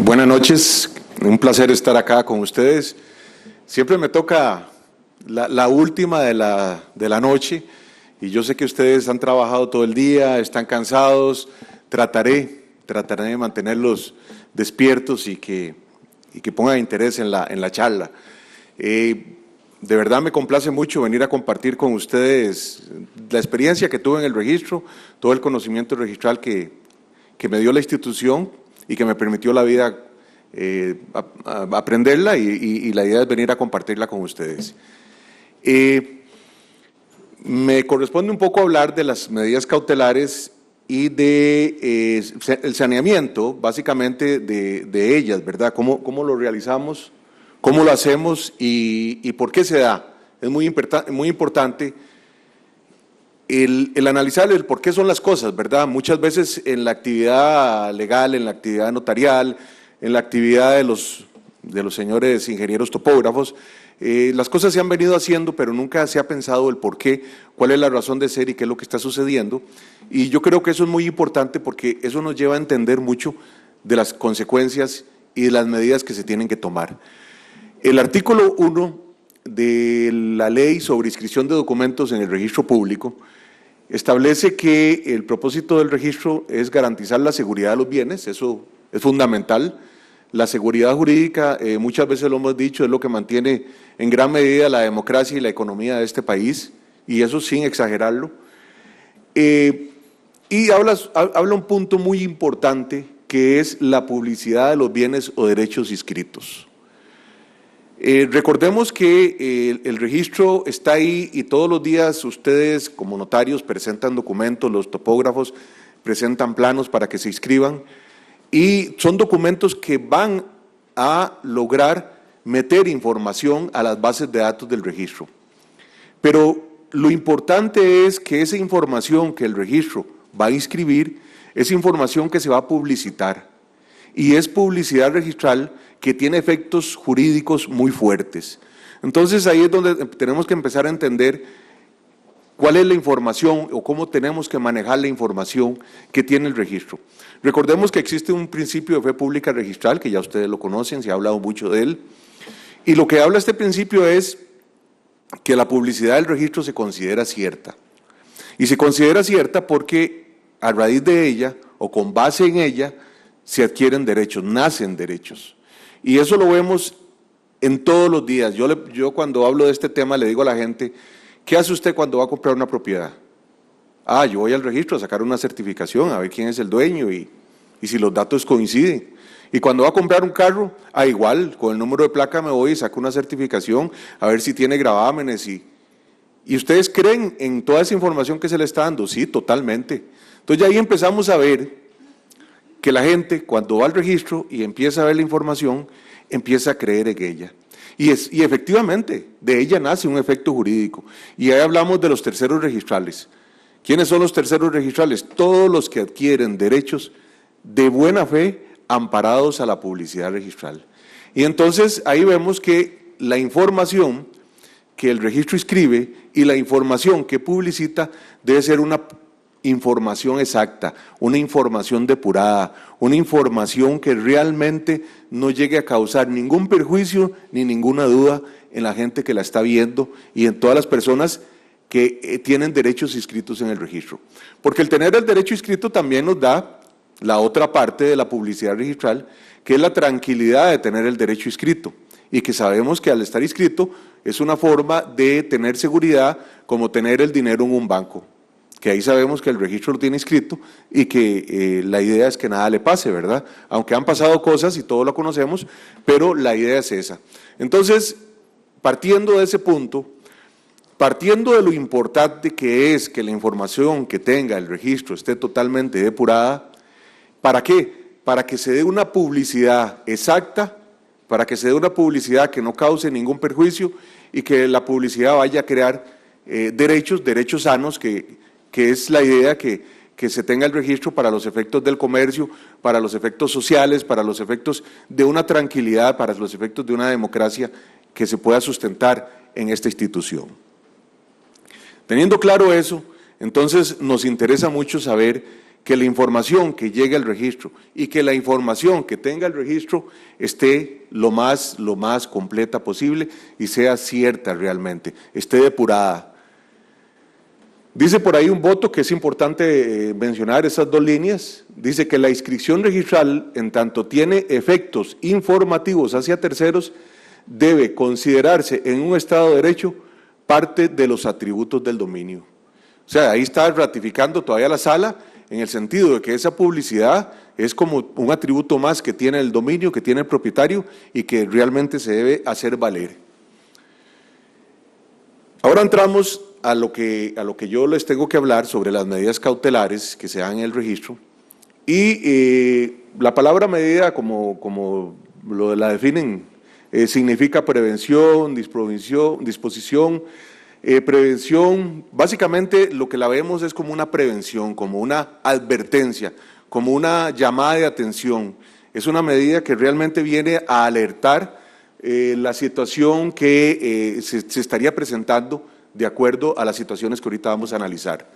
Buenas noches, un placer estar acá con ustedes. Siempre me toca la última de la noche y yo sé que ustedes han trabajado todo el día, están cansados. Trataré de mantenerlos despiertos y que pongan interés en la charla. De verdad me complace mucho venir a compartir con ustedes la experiencia que tuve en el registro, todo el conocimiento registral que me dio la institución y que me permitió la vida aprenderla y la idea es venir a compartirla con ustedes. Me corresponde un poco hablar de las medidas cautelares y de el saneamiento, básicamente de ellas, ¿verdad? ¿Cómo lo realizamos? ¿Cómo lo hacemos y por qué se da? Es muy importante el analizar el por qué son las cosas, ¿verdad? Muchas veces en la actividad legal, en la actividad notarial, en la actividad de los señores ingenieros topógrafos, las cosas se han venido haciendo, pero nunca se ha pensado el por qué, cuál es la razón de ser y qué es lo que está sucediendo. Y yo creo que eso es muy importante porque eso nos lleva a entender mucho de las consecuencias y de las medidas que se tienen que tomar. El artículo 1 de la Ley sobre Inscripción de Documentos en el Registro Público establece que el propósito del registro es garantizar la seguridad de los bienes, eso es fundamental. La seguridad jurídica, muchas veces lo hemos dicho, es lo que mantiene en gran medida la democracia y la economía de este país, y eso sin exagerarlo. Y habla un punto muy importante, que es la publicidad de los bienes o derechos inscritos. Recordemos que el registro está ahí y todos los días ustedes como notarios presentan documentos, los topógrafos presentan planos para que se inscriban y son documentos que van a lograr meter información a las bases de datos del registro. Pero lo importante es que esa información que el registro va a inscribir es información que se va a publicitar y es publicidad registral que tiene efectos jurídicos muy fuertes. Entonces ahí es donde tenemos que empezar a entender cuál es la información o cómo tenemos que manejar la información que tiene el registro. Recordemos que existe un principio de fe pública registral, que ya ustedes lo conocen, se ha hablado mucho de él, y lo que habla este principio es que la publicidad del registro se considera cierta. Y se considera cierta porque a raíz de ella o con base en ella se adquieren derechos, nacen derechos. Y eso lo vemos en todos los días. Yo cuando hablo de este tema le digo a la gente, ¿qué hace usted cuando va a comprar una propiedad? Yo voy al registro a sacar una certificación, a ver quién es el dueño y si los datos coinciden. Y cuando va a comprar un carro, igual, con el número de placa me voy y saco una certificación, a ver si tiene gravámenes. ¿Y ustedes creen en toda esa información que se le está dando? Sí, totalmente. Entonces ya ahí empezamos a ver que la gente cuando va al registro y empieza a ver la información, empieza a creer en ella. Y efectivamente, de ella nace un efecto jurídico. Y ahí hablamos de los terceros registrales. ¿Quiénes son los terceros registrales? Todos los que adquieren derechos de buena fe amparados a la publicidad registral. Y entonces ahí vemos que la información que el registro inscribe y la información que publicita debe ser una información exacta, una información depurada, una información que realmente no llegue a causar ningún perjuicio ni ninguna duda en la gente que la está viendo y en todas las personas que tienen derechos inscritos en el registro. Porque el tener el derecho inscrito también nos da la otra parte de la publicidad registral, que es la tranquilidad de tener el derecho inscrito y que sabemos que al estar inscrito es una forma de tener seguridad como tener el dinero en un banco, que ahí sabemos que el registro lo tiene inscrito y que la idea es que nada le pase, ¿verdad? Aunque han pasado cosas y todos lo conocemos, pero la idea es esa. Entonces, partiendo de ese punto, partiendo de lo importante que es que la información que tenga el registro esté totalmente depurada, ¿para qué? Para que se dé una publicidad exacta, para que se dé una publicidad que no cause ningún perjuicio y que la publicidad vaya a crear derechos sanos que es la idea que se tenga el registro para los efectos del comercio, para los efectos sociales, para los efectos de una tranquilidad, para los efectos de una democracia que se pueda sustentar en esta institución. Teniendo claro eso, entonces nos interesa mucho saber que la información que llegue al registro y que la información que tenga el registro esté lo más completa posible y sea cierta realmente, esté depurada. Dice por ahí un voto que es importante mencionar esas dos líneas. Dice que la inscripción registral, en tanto tiene efectos informativos hacia terceros, debe considerarse en un Estado de Derecho parte de los atributos del dominio. O sea, ahí está ratificando todavía la sala en el sentido de que esa publicidad es como un atributo más que tiene el dominio, que tiene el propietario y que realmente se debe hacer valer. Ahora entramos a lo que yo les tengo que hablar sobre las medidas cautelares que se dan en el registro. Y la palabra medida, como la definen, significa prevención, disposición, prevención. Básicamente lo que la vemos es como una prevención, como una advertencia, como una llamada de atención. Es una medida que realmente viene a alertar la situación que se estaría presentando de acuerdo a las situaciones que ahorita vamos a analizar.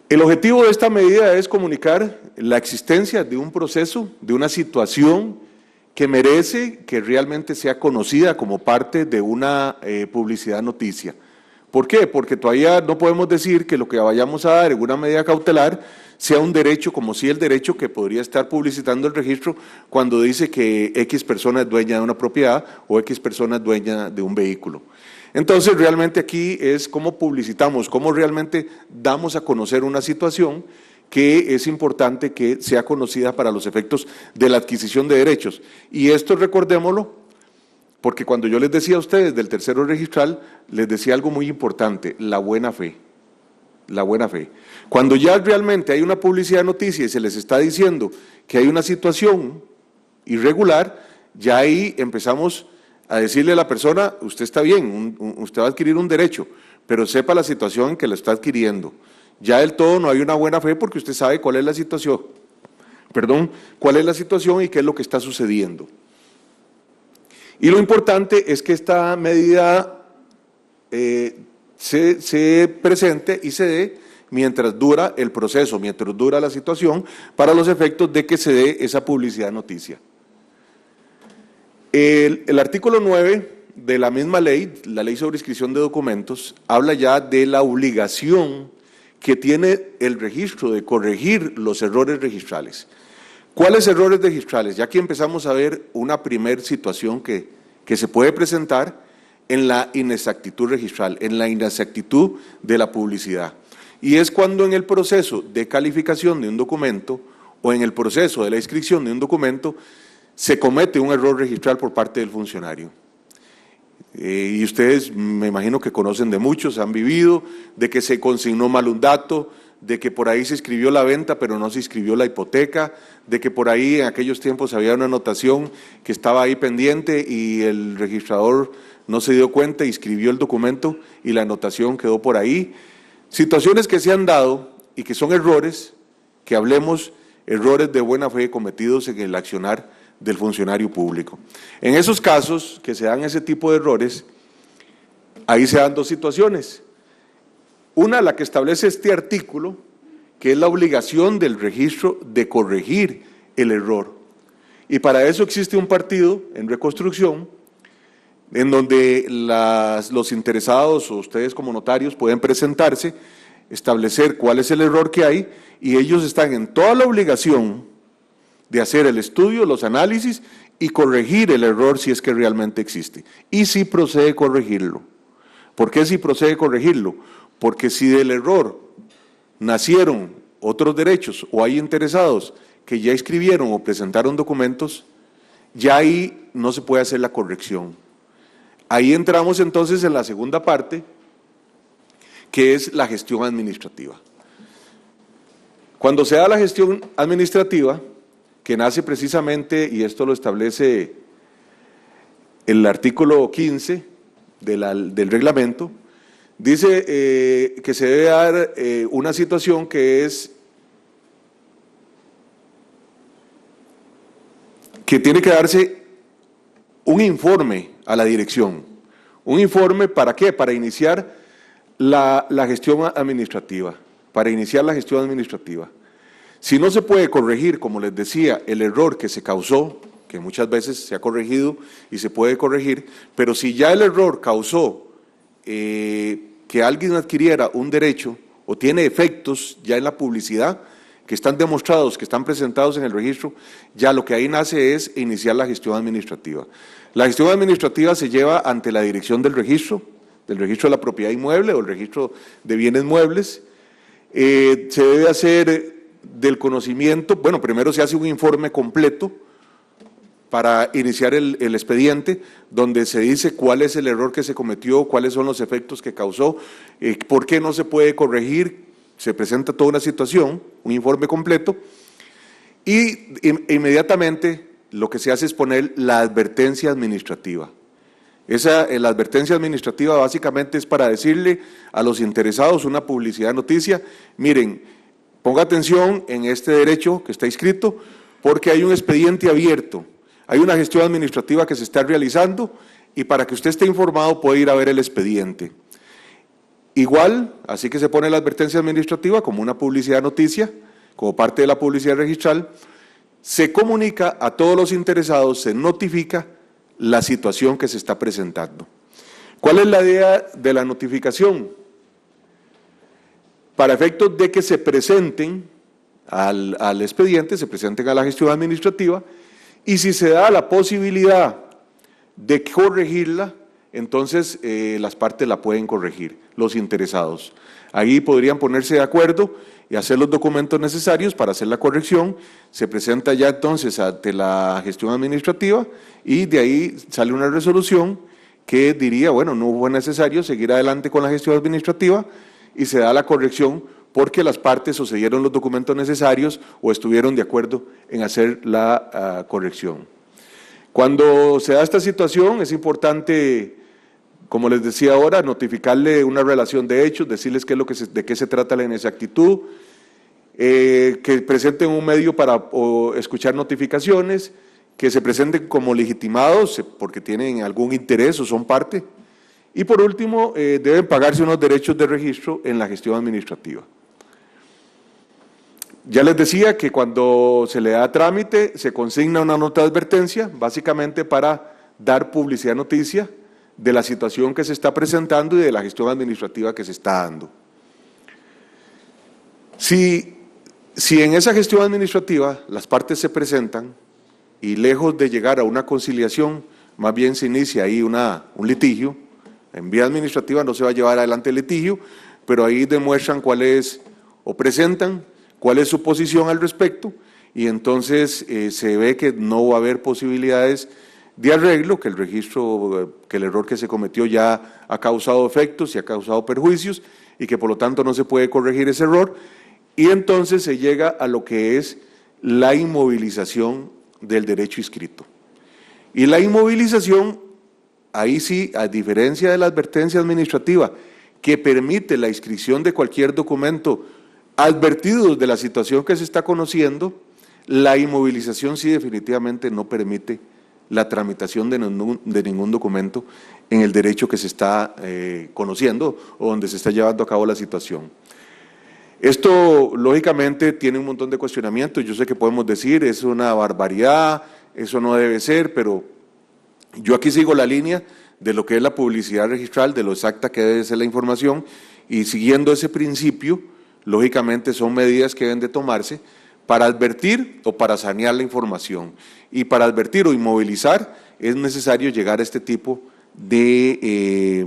El objetivo de esta medida es comunicar la existencia de un proceso, de una situación que merece que realmente sea conocida como parte de una publicidad noticia. ¿Por qué? Porque todavía no podemos decir que lo que vayamos a dar en una medida cautelar sea un derecho, como si el derecho que podría estar publicitando el registro cuando dice que X persona es dueña de una propiedad o X persona es dueña de un vehículo. Entonces, realmente aquí es cómo publicitamos, cómo realmente damos a conocer una situación que es importante que sea conocida para los efectos de la adquisición de derechos. Y esto recordémoslo, porque cuando yo les decía a ustedes del tercero registral, les decía algo muy importante, la buena fe. La buena fe. Cuando ya realmente hay una publicidad de noticia y se les está diciendo que hay una situación irregular, ya ahí empezamos a decirle a la persona, usted está bien, usted va a adquirir un derecho, pero sepa la situación en que lo está adquiriendo. Ya del todo no hay una buena fe porque usted sabe cuál es la situación, cuál es la situación y qué es lo que está sucediendo. Y lo importante es que esta medida se presente y se dé mientras dura el proceso, mientras dura la situación, para los efectos de que se dé esa publicidad noticia. El artículo 9 de la misma ley, la ley sobre inscripción de documentos, habla ya de la obligación que tiene el registro de corregir los errores registrales. ¿Cuáles errores registrales? Ya aquí empezamos a ver una primera situación que se puede presentar en la inexactitud registral, en la inexactitud de la publicidad. Y es cuando en el proceso de calificación de un documento o en el proceso de la inscripción de un documento se comete un error registral por parte del funcionario. Y ustedes me imagino que conocen de muchos, han vivido, de que se consignó mal un dato, de que por ahí se escribió la venta pero no se escribió la hipoteca, de que por ahí en aquellos tiempos había una anotación que estaba ahí pendiente y el registrador no se dio cuenta y escribió el documento y la anotación quedó por ahí. Situaciones que se han dado y que son errores, que hablemos errores de buena fe cometidos en el accionar del funcionario público. En esos casos que se dan ese tipo de errores, ahí se dan dos situaciones. Una, la que establece este artículo, que es la obligación del registro de corregir el error. Y para eso existe un partido en reconstrucción, en donde los interesados o ustedes como notarios pueden presentarse, establecer cuál es el error que hay, y ellos están en toda la obligación de hacer el estudio, los análisis y corregir el error si es que realmente existe. Y si procede corregirlo. ¿Por qué si procede corregirlo? Porque si del error nacieron otros derechos o hay interesados que ya escribieron o presentaron documentos, ya ahí no se puede hacer la corrección. Ahí entramos entonces en la segunda parte, que es la gestión administrativa. Cuando se da la gestión administrativa, que nace precisamente, y esto lo establece el artículo 15 del reglamento, dice que se debe dar una situación que es que tiene que darse un informe a la dirección. ¿Un informe para qué? Para iniciar la gestión administrativa. Para iniciar la gestión administrativa. Si no se puede corregir, como les decía, el error que se causó, que muchas veces se ha corregido y se puede corregir, pero si ya el error causó que alguien adquiriera un derecho o tiene efectos ya en la publicidad, que están demostrados, que están presentados en el registro, ya lo que ahí nace es iniciar la gestión administrativa. La gestión administrativa se lleva ante la dirección del registro de la propiedad inmueble o el registro de bienes muebles. Se debe hacer del conocimiento, bueno, primero se hace un informe completo para iniciar el expediente, donde se dice cuál es el error que se cometió, cuáles son los efectos que causó, por qué no se puede corregir, se presenta toda una situación, un informe completo, y inmediatamente lo que se hace es poner la advertencia administrativa. La advertencia administrativa básicamente es para decirle a los interesados, una publicidad de noticia, miren, ponga atención en este derecho que está inscrito, porque hay un expediente abierto, hay una gestión administrativa que se está realizando, y para que usted esté informado puede ir a ver el expediente. Igual, así que se pone la advertencia administrativa como una publicidad noticia, como parte de la publicidad registral, se comunica a todos los interesados, se notifica la situación que se está presentando. ¿Cuál es la idea de la notificación? Para efectos de que se presenten al expediente, se presenten a la gestión administrativa, y si se da la posibilidad de corregirla, entonces las partes la pueden corregir, los interesados. Ahí podrían ponerse de acuerdo y hacer los documentos necesarios para hacer la corrección, se presenta ya entonces ante la gestión administrativa y de ahí sale una resolución que diría, bueno, no fue necesario seguir adelante con la gestión administrativa y se da la corrección porque las partes o se dieron los documentos necesarios o estuvieron de acuerdo en hacer la corrección. Cuando se da esta situación es importante, como les decía ahora, notificarle una relación de hechos, decirles de qué se trata la inexactitud, que presenten un medio para escuchar notificaciones, que se presenten como legitimados porque tienen algún interés o son parte, y por último deben pagarse unos derechos de registro en la gestión administrativa. Ya les decía que cuando se le da trámite se consigna una nota de advertencia, básicamente para dar publicidad noticia de la situación que se está presentando y de la gestión administrativa que se está dando. Si en esa gestión administrativa las partes se presentan y lejos de llegar a una conciliación, más bien se inicia ahí un litigio, en vía administrativa no se va a llevar adelante el litigio, pero ahí demuestran presentan cuál es su posición al respecto, y entonces se ve que no va a haber posibilidades de arreglo, que el error que se cometió ya ha causado efectos y ha causado perjuicios, y que por lo tanto no se puede corregir ese error, y entonces se llega a lo que es la inmovilización del derecho inscrito. Y la inmovilización, ahí sí, a diferencia de la advertencia administrativa, que permite la inscripción de cualquier documento advertidos de la situación que se está conociendo, la inmovilización sí definitivamente no permite la tramitación de ningún documento en el derecho que se está conociendo o donde se está llevando a cabo la situación. Esto, lógicamente, tiene un montón de cuestionamientos. Yo sé que podemos decir, es una barbaridad, eso no debe ser, pero yo aquí sigo la línea de lo que es la publicidad registral, de lo exacta que debe ser la información, y siguiendo ese principio, lógicamente son medidas que deben de tomarse para advertir o para sanear la información. Y para advertir o inmovilizar es necesario llegar a este tipo de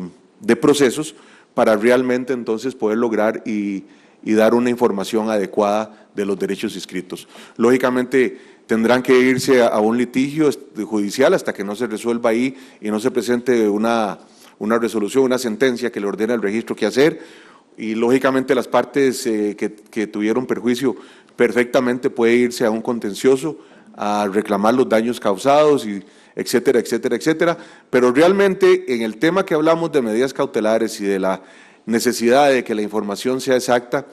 procesos para realmente entonces poder lograr y dar una información adecuada de los derechos inscritos. Lógicamente tendrán que irse a un litigio judicial hasta que no se resuelva ahí y no se presente una resolución, una sentencia que le ordena al registro qué hacer. Y lógicamente las partes que tuvieron perjuicio perfectamente puede irse a un contencioso a reclamar los daños causados, y etcétera, etcétera, etcétera. Pero realmente en el tema que hablamos de medidas cautelares y de la necesidad de que la información sea exacta,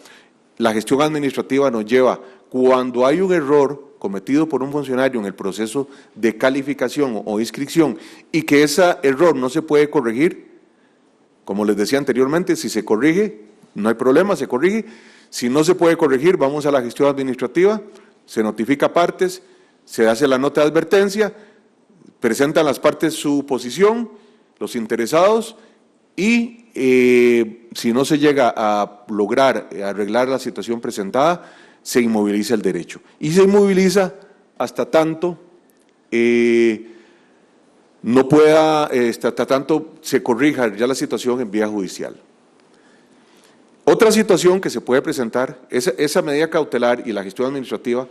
la gestión administrativa nos lleva, cuando hay un error cometido por un funcionario en el proceso de calificación o inscripción y que ese error no se puede corregir, como les decía anteriormente, si se corrige, no hay problema, se corrige. Si no se puede corregir, vamos a la gestión administrativa, se notifica a partes, se hace la nota de advertencia, presentan las partes su posición, los interesados, y si no se llega a lograr arreglar la situación presentada, se inmoviliza el derecho. Y se inmoviliza hasta tanto no pueda, hasta tanto se corrija ya la situación en vía judicial. Otra situación que se puede presentar, esa medida cautelar y la gestión administrativa,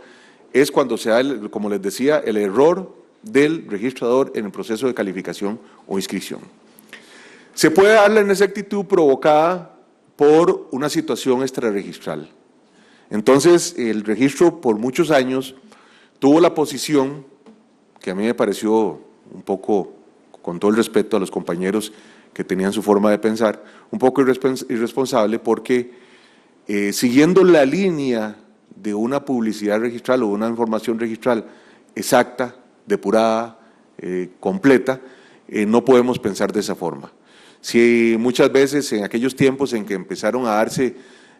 es cuando se da, como les decía, el error del registrador en el proceso de calificación o inscripción. Se puede dar la inexactitud provocada por una situación extrarregistral. Entonces, el registro por muchos años tuvo la posición, que a mí me pareció un poco, con todo el respeto a los compañeros que tenían su forma de pensar, un poco irresponsable, porque siguiendo la línea de una publicidad registral o una información registral exacta, depurada, completa, no podemos pensar de esa forma. Si muchas veces en aquellos tiempos en que empezaron a darse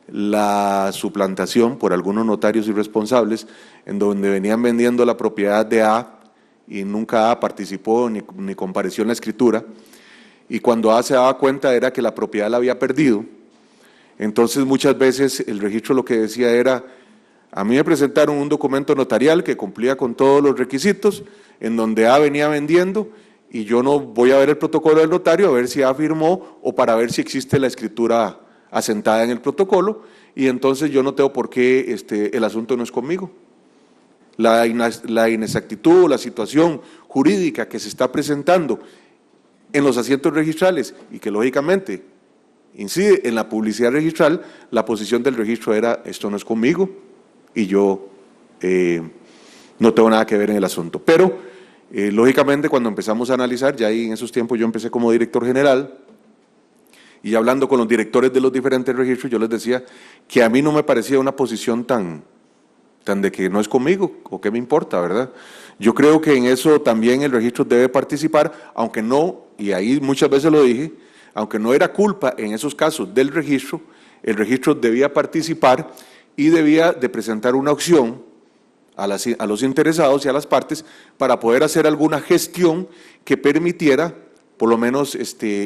la suplantación por algunos notarios irresponsables, en donde venían vendiendo la propiedad de A y nunca A participó ni compareció en la escritura, y cuando A se daba cuenta era que la propiedad la había perdido, entonces muchas veces el registro lo que decía era: a mí me presentaron un documento notarial que cumplía con todos los requisitos, en donde A venía vendiendo, y yo no voy a ver el protocolo del notario a ver si A firmó o para ver si existe la escritura asentada en el protocolo, y entonces yo no tengo por qué, el asunto no es conmigo. La inexactitud o la situación jurídica que se está presentando en los asientos registrales y que lógicamente incide en la publicidad registral, la posición del registro era: esto no es conmigo y yo no tengo nada que ver en el asunto. Pero lógicamente cuando empezamos a analizar, ya ahí en esos tiempos yo empecé como director general, y hablando con los directores de los diferentes registros, yo les decía que a mí no me parecía una posición tan de que no es conmigo, o qué me importa, ¿verdad? Yo creo que en eso también el registro debe participar, aunque no, y ahí muchas veces lo dije, aunque no era culpa en esos casos del registro, el registro debía participar y debía de presentar una opción a los interesados y a las partes para poder hacer alguna gestión que permitiera por lo menos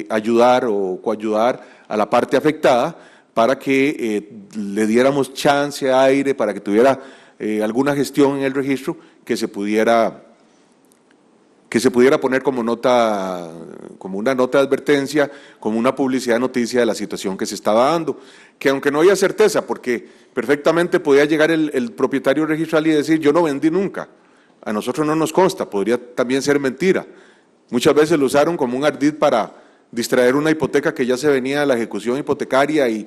ayudar o coayudar a la parte afectada para que le diéramos chance, aire, para que tuviera alguna gestión en el registro que se pudiera poner como nota, como una nota de advertencia, como una publicidad de noticia de la situación que se estaba dando, que aunque no había certeza, porque perfectamente podía llegar el propietario registral y decir: yo no vendí nunca, a nosotros no nos consta, podría también ser mentira. Muchas veces lo usaron como un ardid para distraer una hipoteca que ya se venía de la ejecución hipotecaria, y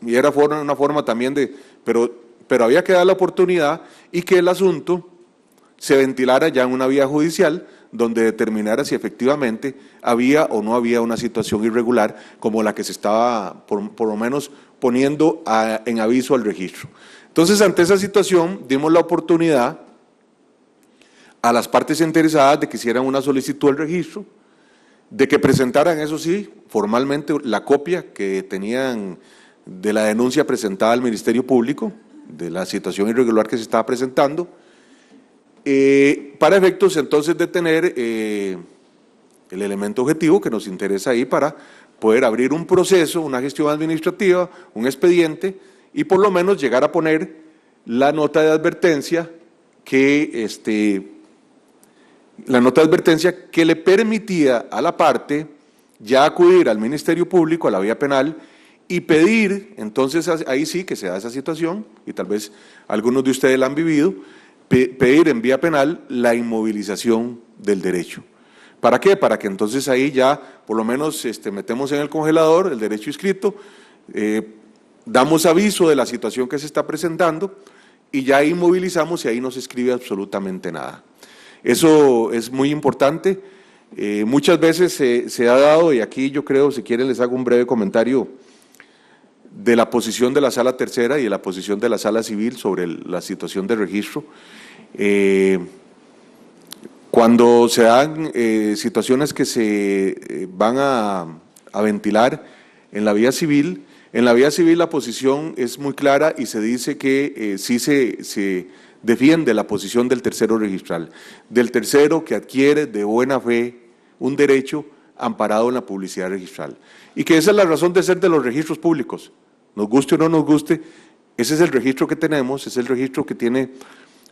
era una forma también de, pero había que dar la oportunidad y que el asunto se ventilara ya en una vía judicial donde determinara si efectivamente había o no había una situación irregular como la que se estaba por lo menos poniendo en aviso al registro. Entonces, ante esa situación, dimos la oportunidad a las partes interesadas de que hicieran una solicitud al registro, de que presentaran, eso sí, formalmente la copia que tenían de la denuncia presentada al Ministerio Público, de la situación irregular que se estaba presentando, para efectos entonces de tener el elemento objetivo que nos interesa ahí para poder abrir un proceso, una gestión administrativa, un expediente, y por lo menos llegar a poner la nota de advertencia que le permitía a la parte ya acudir al Ministerio Público, a la vía penal, y pedir, entonces ahí sí que se da esa situación, y tal vez algunos de ustedes la han vivido, pedir en vía penal la inmovilización del derecho. ¿Para qué? Para que entonces ahí ya por lo menos metemos en el congelador el derecho inscrito, damos aviso de la situación que se está presentando y ya inmovilizamos y ahí no se escribe absolutamente nada. Eso es muy importante. Muchas veces se ha dado, y aquí yo creo, si quieren les hago un breve comentario de la posición de la Sala Tercera y de la posición de la Sala Civil sobre la situación de registro. Cuando se dan situaciones que se van a ventilar en la vía civil, En la vía civil la posición es muy clara y se dice que sí se defiende la posición del tercero registral, del tercero que adquiere de buena fe un derecho amparado en la publicidad registral. Y que esa es la razón de ser de los registros públicos. Nos guste o no nos guste, ese es el registro que tenemos, es el registro que tiene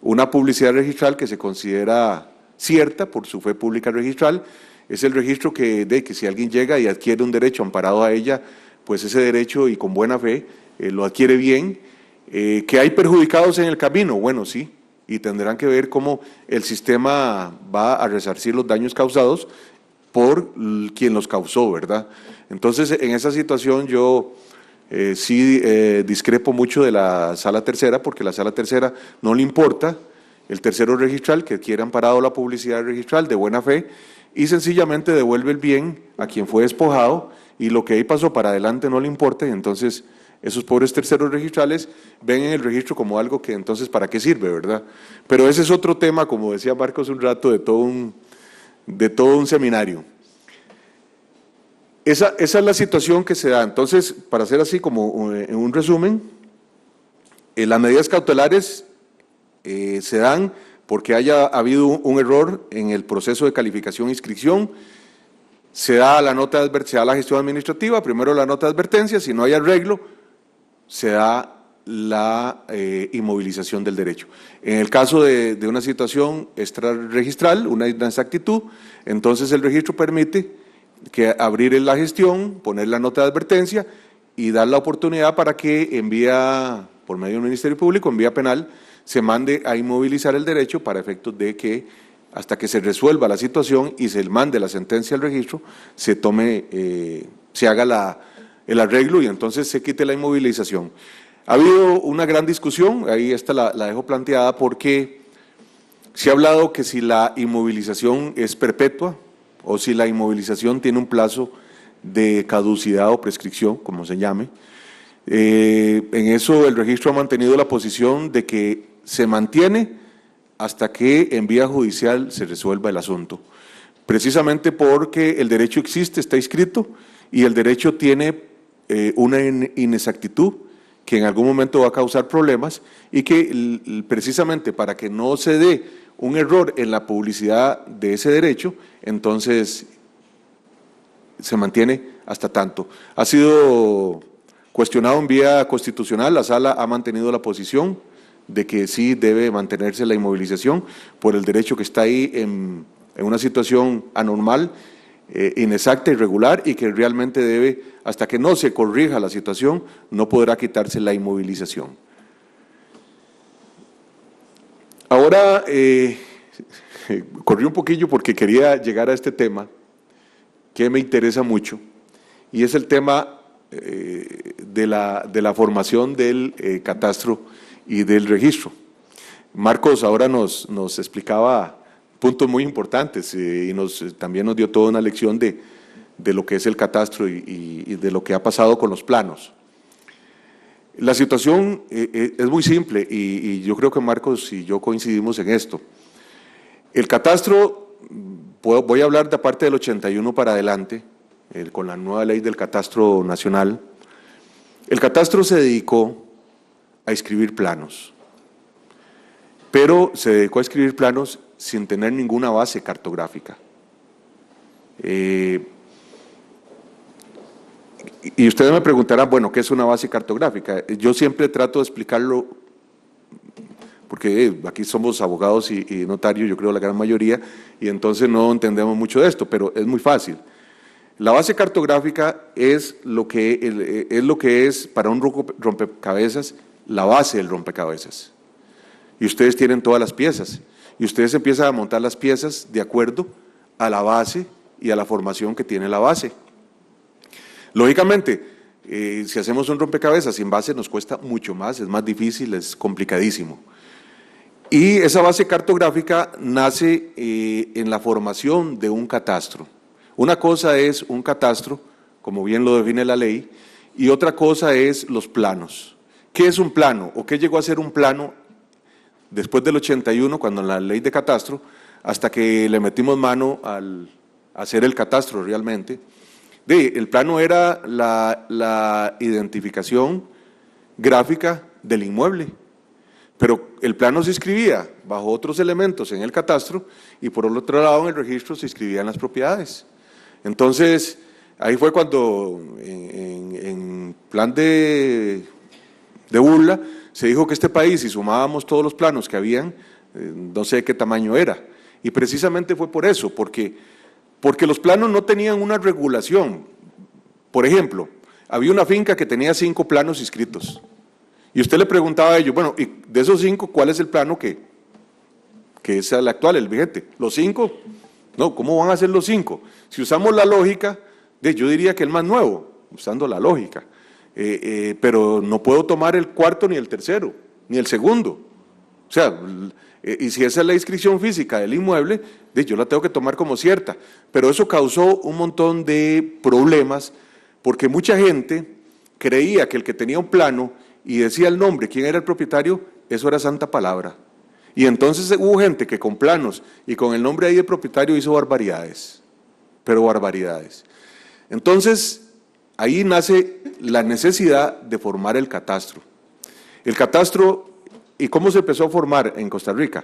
una publicidad registral que se considera cierta por su fe pública registral, es el registro que si alguien llega y adquiere un derecho amparado a ella, pues ese derecho y con buena fe lo adquiere bien. ¿Que hay perjudicados en el camino? Bueno, sí, y tendrán que ver cómo el sistema va a resarcir los daños causados por quien los causó, ¿verdad? Entonces, en esa situación yo sí discrepo mucho de la Sala Tercera, porque la Sala Tercera no le importa el tercero registral que adquiere amparado la publicidad registral de buena fe y sencillamente devuelve el bien a quien fue despojado y lo que ahí pasó para adelante no le importa y entonces esos pobres terceros registrales ven en el registro como algo que entonces ¿para qué sirve, verdad? Pero ese es otro tema, como decía Marcos un rato, de todo un seminario. Esa es la situación que se da. Entonces, para hacer así como en un resumen, las medidas cautelares se dan porque haya habido un error en el proceso de calificación e inscripción, se da la nota de advertencia, se da la gestión administrativa, primero la nota de advertencia, si no hay arreglo, se da la inmovilización del derecho. En el caso de una situación extrarregistral, una inexactitud, entonces el registro permite que abrir la gestión, poner la nota de advertencia y dar la oportunidad para que por medio del Ministerio Público, en vía penal, se mande a inmovilizar el derecho para efectos de que hasta que se resuelva la situación y se mande la sentencia al registro, se haga el arreglo y entonces se quite la inmovilización. Ha habido una gran discusión, ahí esta la dejo planteada, porque se ha hablado que si la inmovilización es perpetua o si la inmovilización tiene un plazo de caducidad o prescripción, como se llame. En eso el registro ha mantenido la posición de que se mantiene hasta que en vía judicial se resuelva el asunto, precisamente porque el derecho existe, está inscrito, y el derecho tiene una inexactitud que en algún momento va a causar problemas y que precisamente para que no se dé un error en la publicidad de ese derecho, entonces se mantiene hasta tanto. Ha sido cuestionado en vía constitucional, la Sala ha mantenido la posición de que sí debe mantenerse la inmovilización por el derecho que está ahí en una situación anormal, inexacta, irregular y que realmente debe, hasta que no se corrija la situación, no podrá quitarse la inmovilización. Ahora, corrí un poquillo porque quería llegar a este tema que me interesa mucho y es el tema de la formación del catastro y del registro. Marcos ahora nos explicaba puntos muy importantes y también nos dio toda una lección de lo que es el catastro y de lo que ha pasado con los planos. La situación es muy simple y yo creo que Marcos y yo coincidimos en esto. El catastro, voy a hablar de a partir del 81 para adelante, con la nueva ley del catastro nacional. El catastro se dedicó a escribir planos, pero se dedicó a escribir planos sin tener ninguna base cartográfica. Y ustedes me preguntarán, bueno, ¿qué es una base cartográfica? Yo siempre trato de explicarlo, porque aquí somos abogados y notarios, yo creo la gran mayoría, y entonces no entendemos mucho de esto, pero es muy fácil. La base cartográfica es lo que es para un rompecabezas, la base del rompecabezas. Y ustedes tienen todas las piezas. Y ustedes empiezan a montar las piezas de acuerdo a la base y a la formación que tiene la base. Lógicamente, si hacemos un rompecabezas sin base nos cuesta mucho más, es más difícil, es complicadísimo. Y esa base cartográfica nace en la formación de un catastro. Una cosa es un catastro, como bien lo define la ley, y otra cosa es los planos. ¿Qué es un plano? ¿O qué llegó a ser un plano después del 81, cuando en la ley de catastro, hasta que le metimos mano al hacer el catastro realmente? El plano era la identificación gráfica del inmueble, pero el plano se inscribía bajo otros elementos en el catastro y por el otro lado en el registro se inscribían las propiedades. Entonces, ahí fue cuando en plan de burla se dijo que este país, si sumábamos todos los planos que habían, no sé qué tamaño era. Y precisamente fue por eso, porque los planos no tenían una regulación. Por ejemplo, había una finca que tenía 5 planos inscritos. Y usted le preguntaba a ellos, bueno, y de esos 5, ¿cuál es el plano que es el actual, el vigente? ¿Los 5? No, ¿cómo van a ser los 5? Si usamos la lógica, yo diría que el más nuevo, usando la lógica. Pero no puedo tomar el cuarto, ni el tercero, ni el segundo. O sea, y si esa es la inscripción física del inmueble, yo la tengo que tomar como cierta. Pero eso causó un montón de problemas, porque mucha gente creía que el que tenía un plano y decía el nombre, quién era el propietario, eso era santa palabra. Y entonces hubo gente que con planos y con el nombre ahí del propietario hizo barbaridades, pero barbaridades. Entonces, ahí nace la necesidad de formar el catastro. El catastro, ¿y cómo se empezó a formar en Costa Rica?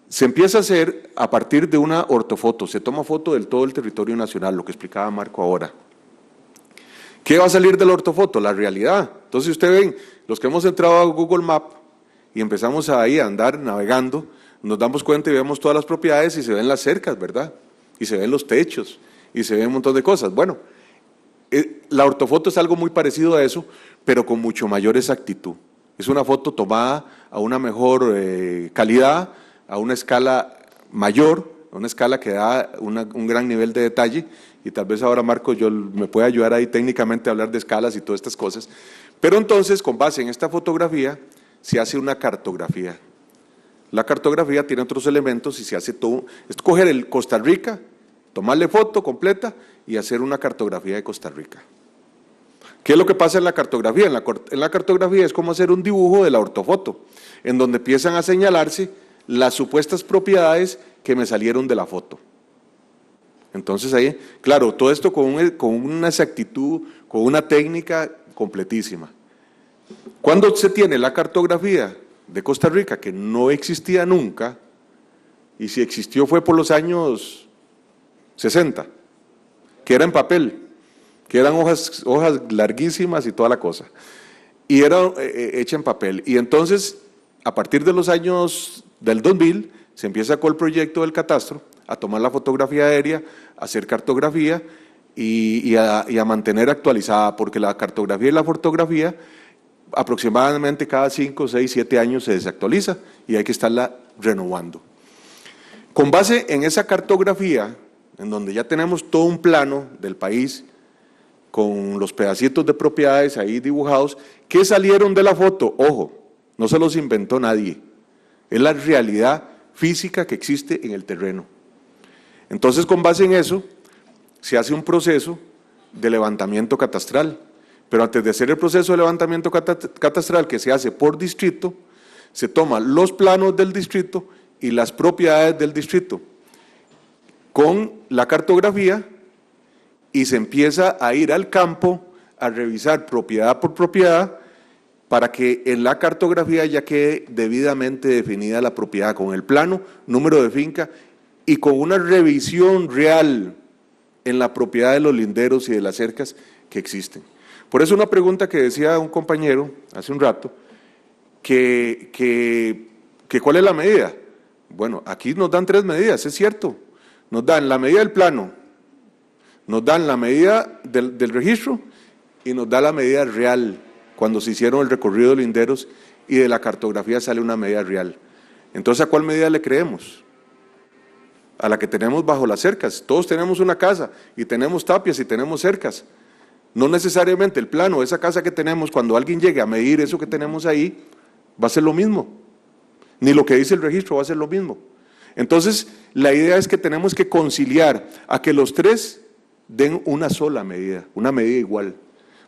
Se empieza a hacer a partir de una ortofoto, se toma foto del todo el territorio nacional, lo que explicaba Marco ahora. ¿Qué va a salir de la ortofoto? La realidad. Entonces, ustedes ven, los que hemos entrado a Google Maps y empezamos ahí a andar navegando, nos damos cuenta y vemos todas las propiedades y se ven las cercas, ¿verdad? Y se ven los techos y se ven un montón de cosas. Bueno, la ortofoto es algo muy parecido a eso, pero con mucho mayor exactitud. Es una foto tomada a una mejor calidad, a una escala mayor, a una escala que da un gran nivel de detalle, y tal vez ahora Marco me puede ayudar ahí técnicamente a hablar de escalas y todas estas cosas. Pero entonces, con base en esta fotografía, se hace una cartografía. La cartografía tiene otros elementos y se hace todo, es coger el Costa Rica, tomarle foto completa y hacer una cartografía de Costa Rica. ¿Qué es lo que pasa en la cartografía? En la cartografía es como hacer un dibujo de la ortofoto, en donde empiezan a señalarse las supuestas propiedades que me salieron de la foto. Entonces ahí, claro, todo esto con una exactitud, con una técnica completísima. Cuando se tiene la cartografía de Costa Rica, que no existía nunca, y si existió fue por los años 60, que era en papel, que eran hojas larguísimas y toda la cosa, y era hecha en papel. Y entonces, a partir de los años del 2000, se empieza con el proyecto del catastro, a tomar la fotografía aérea, a hacer cartografía y a mantener actualizada, porque la cartografía y la fotografía aproximadamente cada 5, 6, 7 años se desactualiza y hay que estarla renovando. Con base en esa cartografía, en donde ya tenemos todo un plano del país, con los pedacitos de propiedades ahí dibujados, ¿qué salieron de la foto? Ojo, no se los inventó nadie, es la realidad física que existe en el terreno. Entonces, con base en eso, se hace un proceso de levantamiento catastral. Pero antes de hacer el proceso de levantamiento catastral, que se hace por distrito, se toman los planos del distrito y las propiedades del distrito con la cartografía y se empieza a ir al campo a revisar propiedad por propiedad para que en la cartografía ya quede debidamente definida la propiedad con el plano, número de finca y con una revisión real en la propiedad de los linderos y de las cercas que existen. Por eso una pregunta que decía un compañero hace un rato, que ¿cuál es la medida? Bueno, aquí nos dan 3 medidas, es cierto. Nos dan la medida del plano, nos dan la medida del registro y nos da la medida real, cuando se hicieron el recorrido de linderos y de la cartografía sale una medida real. Entonces, ¿a cuál medida le creemos? A la que tenemos bajo las cercas. Todos tenemos una casa y tenemos tapias y tenemos cercas. No necesariamente el plano de esa casa que tenemos, cuando alguien llegue a medir eso que tenemos ahí, va a ser lo mismo. Ni lo que dice el registro va a ser lo mismo. Entonces, la idea es que tenemos que conciliar a que los 3 den una sola medida, una medida igual.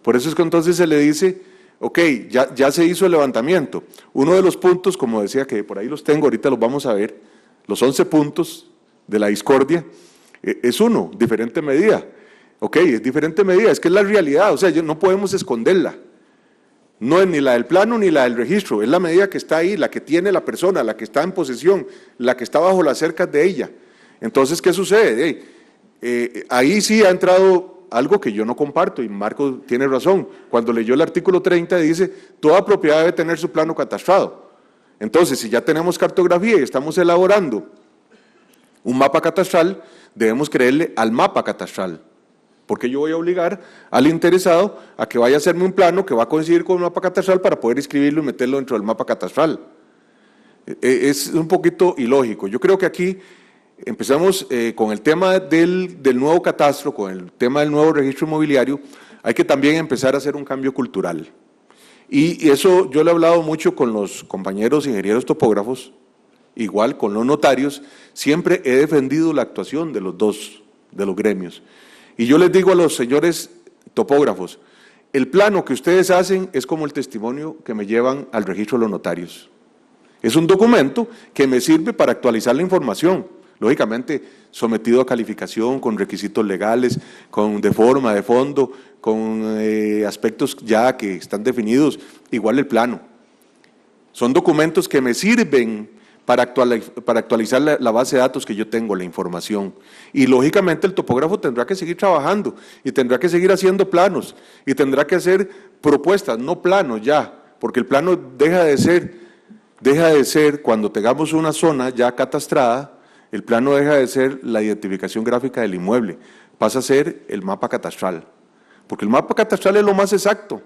Por eso es que entonces se le dice, ok, ya se hizo el levantamiento. Uno de los puntos, como decía, que por ahí los tengo, ahorita los vamos a ver, los 11 puntos de la discordia, es diferente medida. Ok, es diferente medida, es que es la realidad, o sea, no podemos esconderla. No es ni la del plano ni la del registro, es la medida que está ahí, la que tiene la persona, la que está en posesión, la que está bajo las cercas de ella. Entonces, ¿qué sucede? Ahí sí ha entrado algo que yo no comparto, y Marco tiene razón. Cuando leyó el artículo 30 dice, toda propiedad debe tener su plano catastrado. Entonces, si ya tenemos cartografía y estamos elaborando un mapa catastral, debemos creerle al mapa catastral. Porque yo voy a obligar al interesado a que vaya a hacerme un plano que va a coincidir con el mapa catastral para poder inscribirlo y meterlo dentro del mapa catastral. Es un poquito ilógico. Yo creo que aquí empezamos con el tema del nuevo catastro, con el tema del nuevo registro inmobiliario. Hay que también empezar a hacer un cambio cultural. Y eso yo lo he hablado mucho con los compañeros ingenieros topógrafos, igual con los notarios. Siempre he defendido la actuación de los dos, de los gremios. Y yo les digo a los señores topógrafos, el plano que ustedes hacen es como el testimonio que me llevan al registro de los notarios. Es un documento que me sirve para actualizar la información, lógicamente sometido a calificación, con requisitos legales, de forma, de fondo, con aspectos ya que están definidos, igual el plano. Son documentos que me sirven para actualizar la base de datos que yo tengo, la información. Y lógicamente el topógrafo tendrá que seguir trabajando y tendrá que seguir haciendo planos y tendrá que hacer propuestas, no planos ya, porque el plano deja de ser cuando tengamos una zona ya catastrada, el plano deja de ser la identificación gráfica del inmueble, pasa a ser el mapa catastral, porque el mapa catastral es lo más exacto.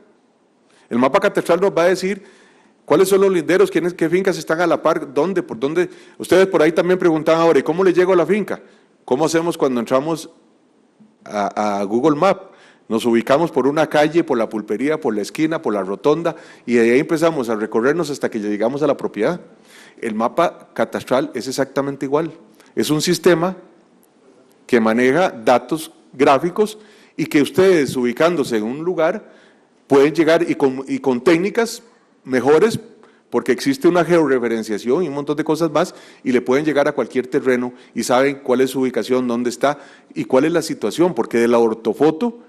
El mapa catastral nos va a decir ¿cuáles son los linderos? ¿Qué fincas están a la par? ¿Dónde? ¿Por dónde? Ustedes por ahí también preguntaban ahora, ¿y cómo le llego a la finca? ¿Cómo hacemos cuando entramos a Google Maps? Nos ubicamos por una calle, por la pulpería, por la esquina, por la rotonda, y de ahí empezamos a recorrernos hasta que llegamos a la propiedad. El mapa catastral es exactamente igual. Es un sistema que maneja datos gráficos y que ustedes, ubicándose en un lugar, pueden llegar y con técnicas mejores, porque existe una georreferenciación y un montón de cosas más, y le pueden llegar a cualquier terreno y saben cuál es su ubicación, dónde está y cuál es la situación, porque de la ortofoto,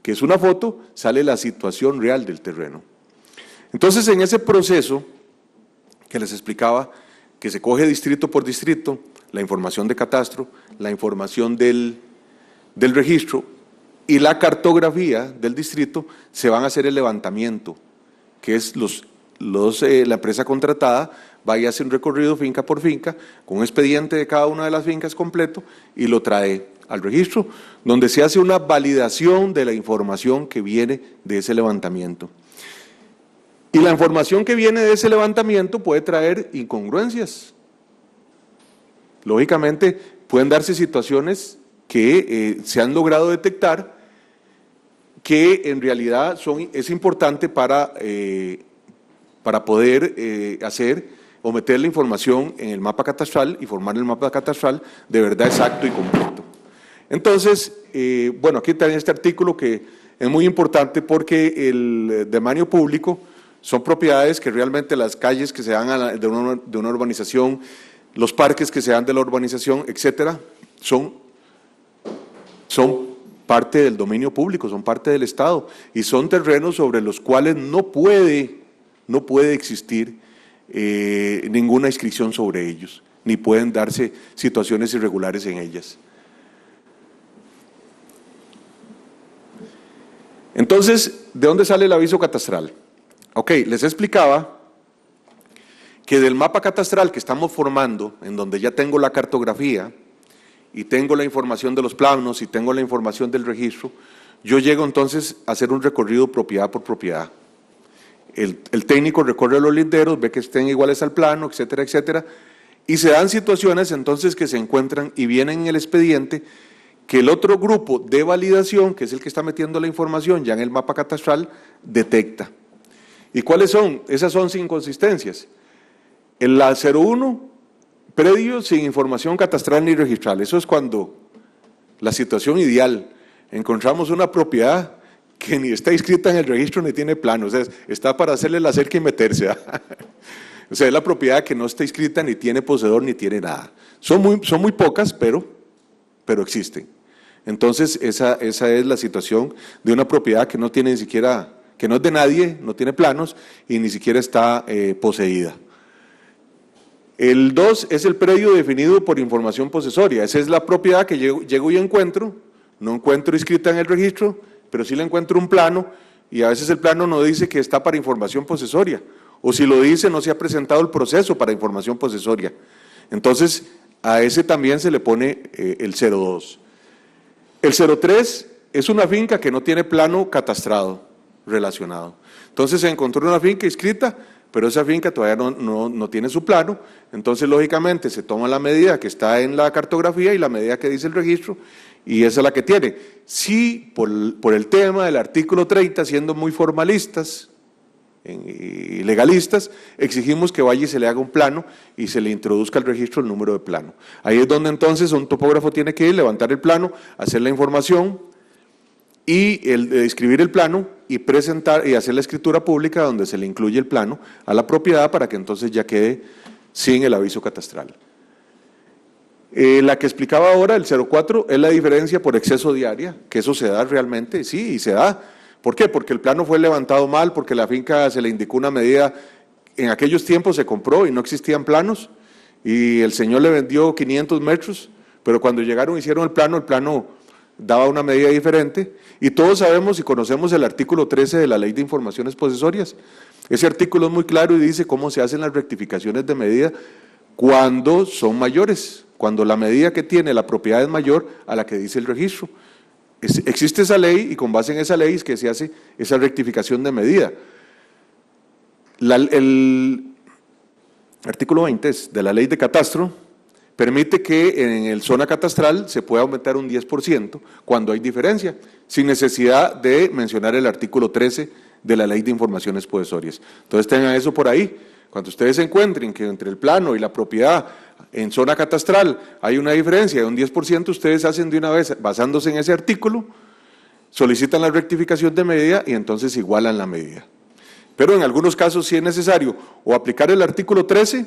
que es una foto, sale la situación real del terreno. Entonces, en ese proceso que les explicaba, que se coge distrito por distrito, la información de catastro, la información del registro y la cartografía del distrito, se van a hacer el levantamiento, que es la empresa contratada va y hace un recorrido finca por finca, con un expediente de cada una de las fincas completo y lo trae al registro, donde se hace una validación de la información que viene de ese levantamiento. Y la información que viene de ese levantamiento puede traer incongruencias. Lógicamente, pueden darse situaciones que se han logrado detectar que en realidad es importante para poder hacer o meter la información en el mapa catastral y formar el mapa catastral de verdad exacto y completo. Entonces, bueno, aquí está este artículo que es muy importante porque el dominio público son propiedades que realmente las calles que se dan de una urbanización, los parques que se dan de la urbanización, etcétera, son parte del dominio público, son parte del Estado y son terrenos sobre los cuales no puede existir ninguna inscripción sobre ellos, ni pueden darse situaciones irregulares en ellas. Entonces, ¿de dónde sale el aviso catastral? Ok, les explicaba que del mapa catastral que estamos formando, en donde ya tengo la cartografía, y tengo la información de los planos y tengo la información del registro, yo llego entonces a hacer un recorrido propiedad por propiedad. El técnico recorre los linderos, ve que estén iguales al plano, etcétera, etcétera, y se dan situaciones entonces que se encuentran y vienen en el expediente que el otro grupo de validación, que es el que está metiendo la información ya en el mapa catastral, detecta. ¿Y cuáles son? Esas son inconsistencias. En la 01, predio sin información catastral ni registral. Eso es cuando la situación ideal, encontramos una propiedad que ni está inscrita en el registro ni tiene plano, o sea, está para hacerle la cerca y meterse. O sea, es la propiedad que no está inscrita, ni tiene poseedor, ni tiene nada. Son muy pocas, pero existen. Entonces, esa es la situación de una propiedad que no tiene ni siquiera, que no es de nadie, no tiene planos y ni siquiera está poseída. El 2 es el predio definido por información posesoria. Esa es la propiedad que llego y encuentro, no encuentro inscrita en el registro, pero sí le encuentro un plano y a veces el plano no dice que está para información posesoria, o si lo dice no se ha presentado el proceso para información posesoria. Entonces, a ese también se le pone el 02. El 03 es una finca que no tiene plano catastrado relacionado. Entonces se encontró una finca inscrita, pero esa finca todavía no tiene su plano, entonces lógicamente se toma la medida que está en la cartografía y la medida que dice el registro, y esa es la que tiene. Sí, por el tema del artículo 30, siendo muy formalistas y legalistas, exigimos que vaya y se le haga un plano y se le introduzca al registro el número de plano. Ahí es donde entonces un topógrafo tiene que ir, levantar el plano, hacer la información y escribir el plano y presentar y hacer la escritura pública donde se le incluye el plano a la propiedad para que entonces ya quede sin el aviso catastral. La que explicaba ahora, el 04, es la diferencia por exceso de área, que eso se da realmente, sí, y se da. ¿Por qué? Porque el plano fue levantado mal, porque la finca se le indicó una medida, en aquellos tiempos se compró y no existían planos, y el señor le vendió 500 metros, pero cuando llegaron hicieron el plano daba una medida diferente, y todos sabemos y conocemos el artículo 13 de la Ley de Informaciones Posesorias. Ese artículo es muy claro y dice cómo se hacen las rectificaciones de medida cuando son mayores, cuando la medida que tiene la propiedad es mayor a la que dice el registro. Existe esa ley y con base en esa ley es que se hace esa rectificación de medida. El artículo 20 de la Ley de Catastro permite que en el zona catastral se pueda aumentar un 10% cuando hay diferencia, sin necesidad de mencionar el artículo 13 de la Ley de Informaciones Posesorias. Entonces tengan eso por ahí. Cuando ustedes encuentren que entre el plano y la propiedad en zona catastral hay una diferencia de un 10%, ustedes hacen de una vez, basándose en ese artículo, solicitan la rectificación de medida y entonces igualan la medida. Pero en algunos casos sí es necesario o aplicar el artículo 13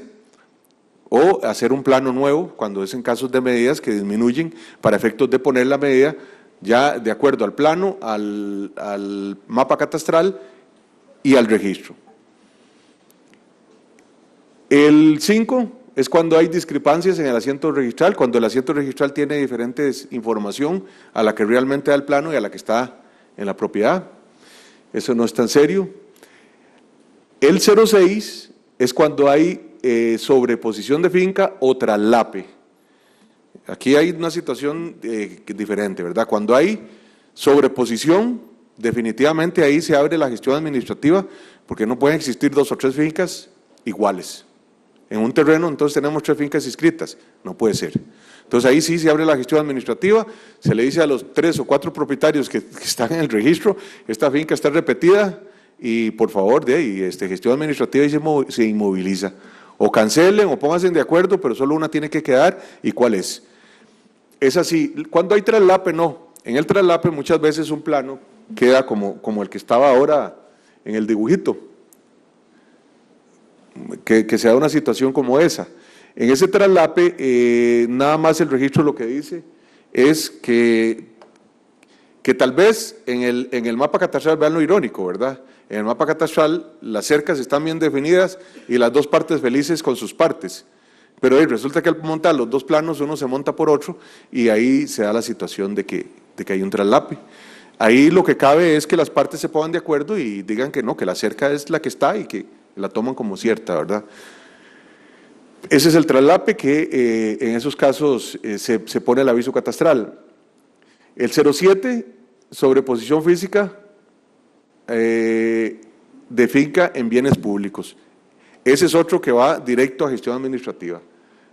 o hacer un plano nuevo cuando es en casos de medidas que disminuyen para efectos de poner la medida ya de acuerdo al plano, al mapa catastral y al registro. El 5 es cuando hay discrepancias en el asiento registral, cuando el asiento registral tiene diferentes información a la que realmente da el plano y a la que está en la propiedad. Eso no es tan serio. El 06 es cuando hay sobreposición de finca o traslape. Aquí hay una situación diferente, ¿verdad? Cuando hay sobreposición, definitivamente ahí se abre la gestión administrativa, porque no pueden existir 2 o 3 fincas iguales. En un terreno, entonces tenemos 3 fincas inscritas, no puede ser. Entonces ahí sí se abre la gestión administrativa, se le dice a los 3 o 4 propietarios que están en el registro, esta finca está repetida y por favor, gestión administrativa y se inmoviliza. O cancelen o pónganse de acuerdo, pero solo una tiene que quedar, ¿y cuál es? Es así. Cuando hay traslape, no. En el traslape muchas veces un plano queda como el que estaba ahora en el dibujito, que se da una situación como esa. En ese traslape, nada más el registro lo que dice es que tal vez en el mapa catastral, vean lo irónico, ¿verdad? En el mapa catastral las cercas están bien definidas y las 2 partes felices con sus partes, pero ahí resulta que al montar los 2 planos uno se monta por otro y ahí se da la situación de que hay un traslape. Ahí lo que cabe es que las partes se pongan de acuerdo y digan que no, que la cerca es la que está y que la toman como cierta, ¿verdad? Ese es el traslape que en esos casos se pone el aviso catastral. El 07, sobreposición física de finca en bienes públicos. Ese es otro que va directo a gestión administrativa.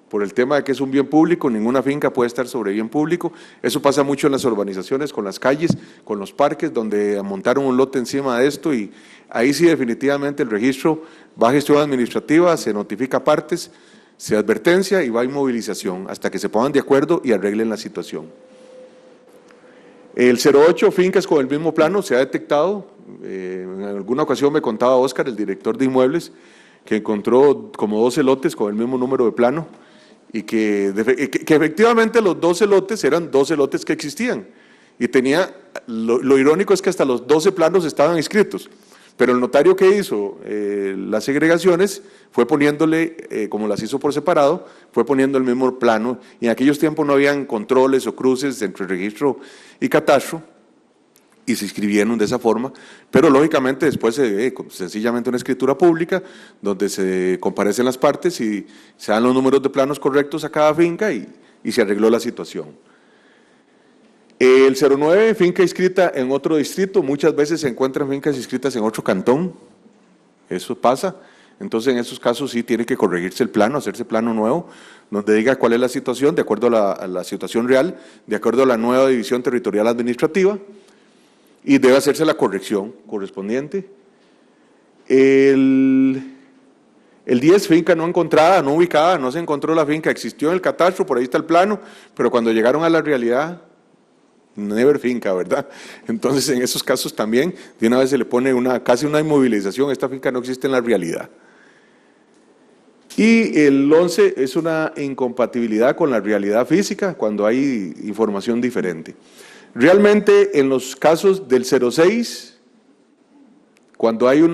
Por el tema de que es un bien público, ninguna finca puede estar sobre bien público. Eso pasa mucho en las urbanizaciones, con las calles, con los parques, donde montaron un lote encima de esto y ahí sí definitivamente el registro va a gestión administrativa, se notifica partes, se advertencia y va a inmovilización hasta que se pongan de acuerdo y arreglen la situación. El 08, fincas con el mismo plano, se ha detectado, en alguna ocasión me contaba Óscar, el director de inmuebles, que encontró como 12 lotes con el mismo número de plano y que efectivamente los 12 lotes eran 12 lotes que existían. Y lo irónico es que hasta los 12 planos estaban inscritos, pero el notario que hizo las segregaciones fue poniéndole, como las hizo por separado, fue poniendo el mismo plano, y en aquellos tiempos no habían controles o cruces entre registro y catastro, y se inscribieron de esa forma, pero lógicamente después sencillamente una escritura pública donde se comparecen las partes y se dan los números de planos correctos a cada finca y se arregló la situación. El 09, finca inscrita en otro distrito, muchas veces se encuentran fincas inscritas en otro cantón, eso pasa. Entonces, en esos casos sí tiene que corregirse el plano, hacerse plano nuevo, donde diga cuál es la situación, de acuerdo a la situación real, de acuerdo a la nueva división territorial administrativa, y debe hacerse la corrección correspondiente. El 10, finca no encontrada, no ubicada, no se encontró la finca, existió en el catastro, por ahí está el plano, pero cuando llegaron a la realidad, never finca, ¿verdad? Entonces, en esos casos también, de una vez se le pone casi una inmovilización, esta finca no existe en la realidad. Y el 11 es una incompatibilidad con la realidad física cuando hay información diferente. Realmente, en los casos del 06, cuando hay un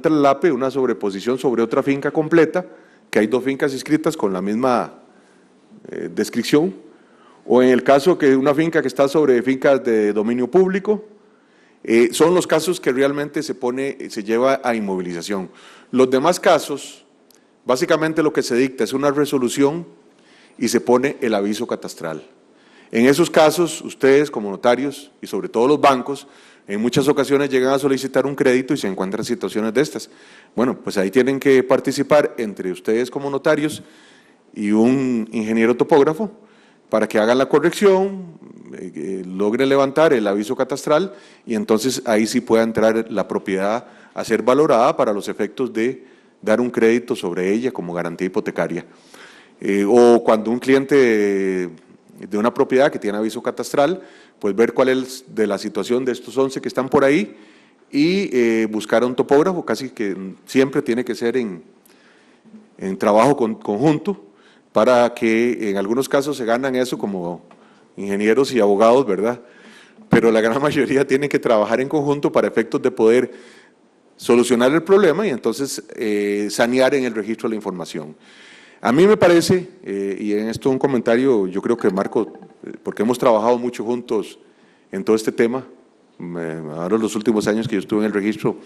traslape, una sobreposición sobre otra finca completa, que hay dos fincas inscritas con la misma descripción, o en el caso que una finca que está sobre fincas de dominio público, son los casos que realmente se lleva a inmovilización. Los demás casos, básicamente lo que se dicta es una resolución y se pone el aviso catastral. En esos casos, ustedes como notarios y sobre todo los bancos, en muchas ocasiones llegan a solicitar un crédito y se encuentran situaciones de estas. Bueno, pues ahí tienen que participar entre ustedes como notarios y un ingeniero topógrafo para que hagan la corrección, logren levantar el aviso catastral y entonces ahí sí pueda entrar la propiedad a ser valorada para los efectos de dar un crédito sobre ella como garantía hipotecaria. O cuando un cliente de una propiedad que tiene aviso catastral, pues ver cuál es de la situación de estos 11 que están por ahí y buscar a un topógrafo, casi que siempre tiene que ser en trabajo conjunto, para que en algunos casos se ganan eso como ingenieros y abogados, ¿verdad? Pero la gran mayoría tienen que trabajar en conjunto para efectos de poder solucionar el problema y entonces sanear en el registro la información. A mí me parece, y en esto un comentario, yo creo que Marco, porque hemos trabajado mucho juntos en todo este tema, ahora los últimos años que yo estuve en el registro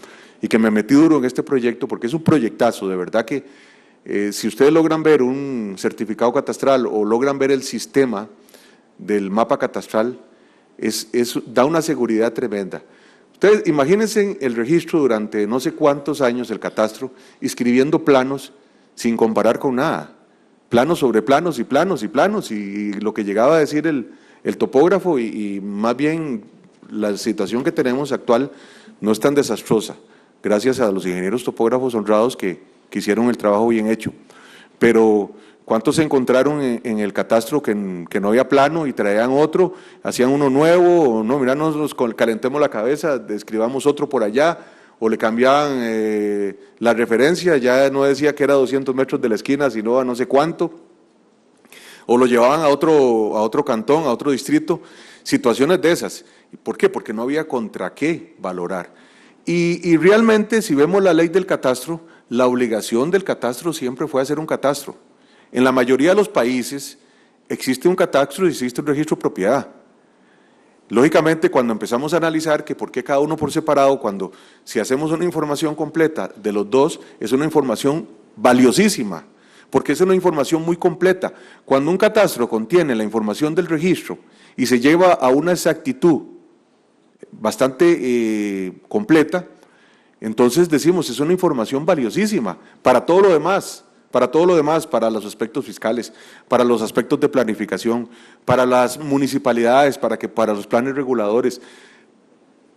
y que me metí duro en este proyecto, porque es un proyectazo, de verdad que si ustedes logran ver un certificado catastral o logran ver el sistema del mapa catastral, da una seguridad tremenda. Ustedes imagínense el registro durante no sé cuántos años, el catastro, escribiendo planos sin comparar con nada, planos sobre planos y planos y planos, y lo que llegaba a decir el topógrafo, y más bien la situación que tenemos actual no es tan desastrosa, gracias a los ingenieros topógrafos honrados que hicieron el trabajo bien hecho. Pero ¿cuántos se encontraron en el catastro que no había plano y traían otro, hacían uno nuevo, o no, mira, nos calentemos la cabeza, escribamos otro por allá, o le cambiaban la referencia, ya no decía que era 200 metros de la esquina, sino a no sé cuánto, o lo llevaban a otro cantón, a otro distrito, situaciones de esas. ¿Por qué? Porque no había contra qué valorar. Y realmente, si vemos la ley del catastro, la obligación del catastro siempre fue hacer un catastro. En la mayoría de los países existe un catastro y existe un registro de propiedad. Lógicamente, cuando empezamos a analizar que por qué cada uno por separado, si hacemos una información completa de los dos, es una información valiosísima, porque es una información muy completa. Cuando un catastro contiene la información del registro y se lleva a una exactitud bastante completa, entonces decimos, es una información valiosísima para todo lo demás, para los aspectos fiscales, para los aspectos de planificación, para las municipalidades, para los planes reguladores,